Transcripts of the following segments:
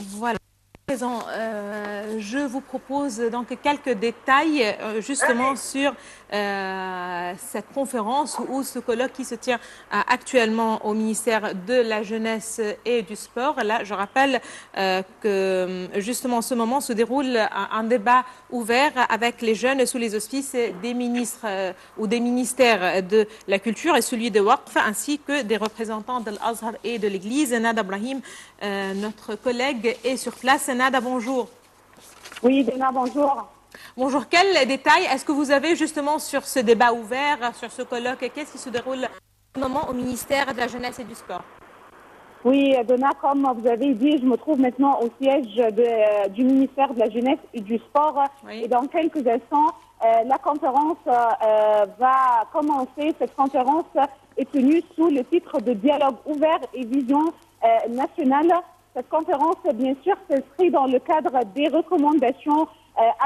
Voilà. Je vous propose donc quelques détails justement sur cette conférence ou ce colloque qui se tient actuellement au ministère de la Jeunesse et du Sport. Là, je rappelle que justement en ce moment se déroule un débat ouvert avec les jeunes sous les auspices des ministres ou des ministères de la Culture et celui de Waqf, ainsi que des représentants de l'Azhar et de l'Église. Nada Brahim, notre collègue, est sur place. Nada, bonjour. Oui, Dena, bonjour. Bonjour. Quels détails est-ce que vous avez justement sur ce débat ouvert, sur ce colloque? Qu'est-ce qui se déroule en ce moment au ministère de la Jeunesse et du Sport? Oui, Dena, comme vous avez dit, je me trouve maintenant au siège du ministère de la Jeunesse et du Sport. Oui. Et dans quelques instants, la conférence va commencer. Cette conférence est tenue sous le titre de Dialogue ouvert et vision nationale. Cette conférence, bien sûr, s'inscrit dans le cadre des recommandations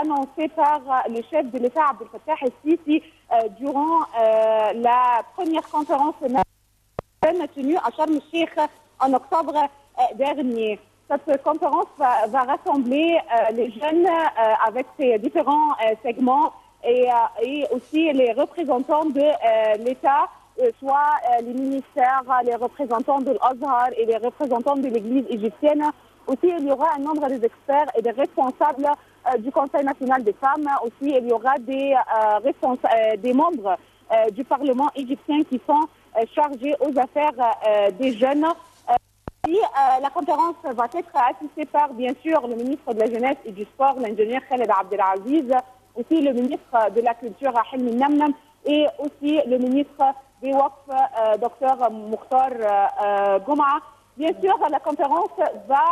annoncées par le chef de l'État, Abdel Fattah el-Sisi, durant la première conférence nationale tenue à Sharm el-Sheikh en octobre dernier. Cette conférence va rassembler les jeunes avec ses différents segments et aussi les représentants de l'État, soit les ministères, les représentants de l'Azhar et les représentants de l'Église égyptienne. Aussi, il y aura un nombre d'experts et des responsables du Conseil national des femmes. Aussi, il y aura des membres du Parlement égyptien qui sont chargés aux affaires des jeunes. La conférence va être assistée par, bien sûr, le ministre de la Jeunesse et du Sport, l'ingénieur Khaled Abdelaziz, aussi le ministre de la Culture, Hilmi Namnam, et aussi le ministre des Waqf, Dr Mokhtar Gouma. Bien sûr, la conférence va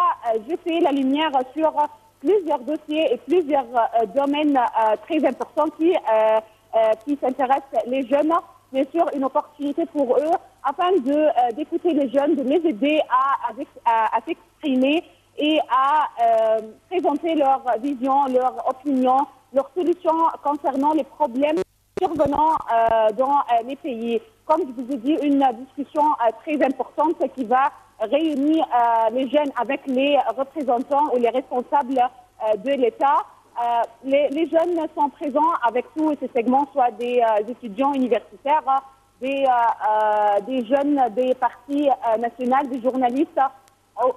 jeter la lumière sur plusieurs dossiers et plusieurs domaines très importants qui s'intéressent les jeunes. Bien sûr, une opportunité pour eux afin d'écouter les jeunes, de les aider à s'exprimer et à présenter leur vision, leur opinion, leurs solutions concernant les problèmes survenant dans les pays. Comme je vous ai dit, une discussion très importante qui va réunir les jeunes avec les représentants ou les responsables de l'État. Les jeunes sont présents avec tous ces segments, soit des étudiants universitaires, des jeunes des partis nationaux, des journalistes.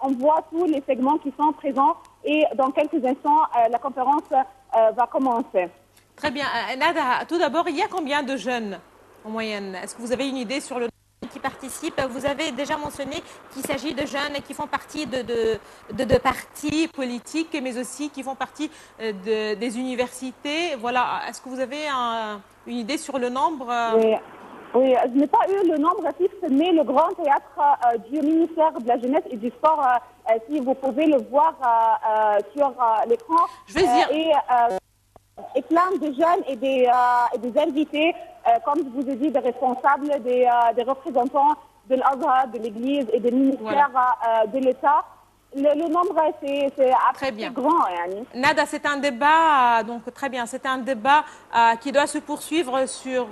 On voit tous les segments qui sont présents et dans quelques instants, la conférence va commencer. Très bien. Nada, tout d'abord, il y a combien de jeunes en moyenne? Est-ce que vous avez une idée sur le nombre qui participent? Vous avez déjà mentionné qu'il s'agit de jeunes qui font partie de partis politiques, mais aussi qui font partie des universités. Voilà. Est-ce que vous avez une idée sur le nombre? Oui, je n'ai pas eu le nombre fixe, mais le grand théâtre du ministère de la Jeunesse et du Sport, si vous pouvez le voir sur l'écran, je vais dire. Et plein de jeunes et des invités, comme je vous ai dit, des responsables, des représentants de l'Azhar, de l'Église et des ministères de l'État. Le nombre, c'est très grand. Nada, c'est un débat, donc très bien, c'est un débat qui doit se poursuivre sur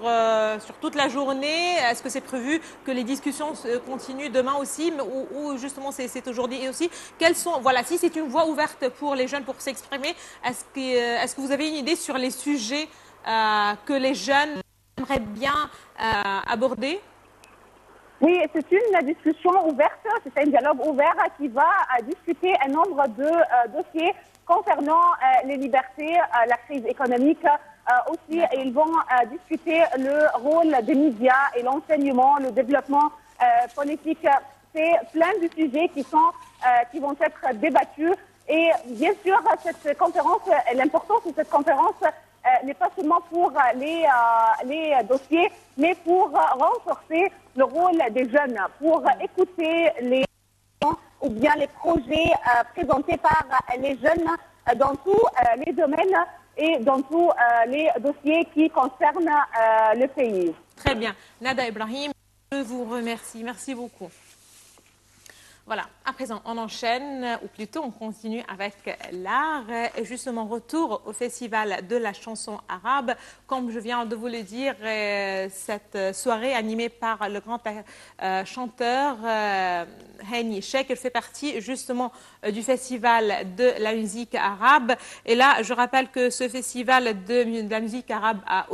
toute la journée. Est-ce que c'est prévu que les discussions continuent demain aussi, ou justement c'est aujourd'hui? Et aussi, quelles sont, voilà, si c'est une voie ouverte pour les jeunes pour s'exprimer, est-ce que vous avez une idée sur les sujets que les jeunes aimeraient bien aborder? Oui, c'est une discussion ouverte, c'est un dialogue ouvert qui va discuter un nombre de dossiers concernant les libertés, la crise économique. Aussi, ils vont discuter le rôle des médias et l'enseignement, le développement politique. C'est plein de sujets qui vont être débattus. Et bien sûr, cette conférence, l'importance de cette conférence n'est pas seulement pour les dossiers, mais pour renforcer le rôle des jeunes, pour écouter ou bien les projets présentés par les jeunes dans tous les domaines et dans tous les dossiers qui concernent le pays. Très bien. Nada Ibrahim, je vous remercie. Merci beaucoup. Voilà, à présent, on enchaîne, ou plutôt on continue avec l'art. Et justement, retour au Festival de la chanson arabe. Comme je viens de vous le dire, cette soirée animée par le grand chanteur Hani Cheikh, elle fait partie justement du Festival de la musique arabe. Et là, je rappelle que ce Festival de la musique arabe a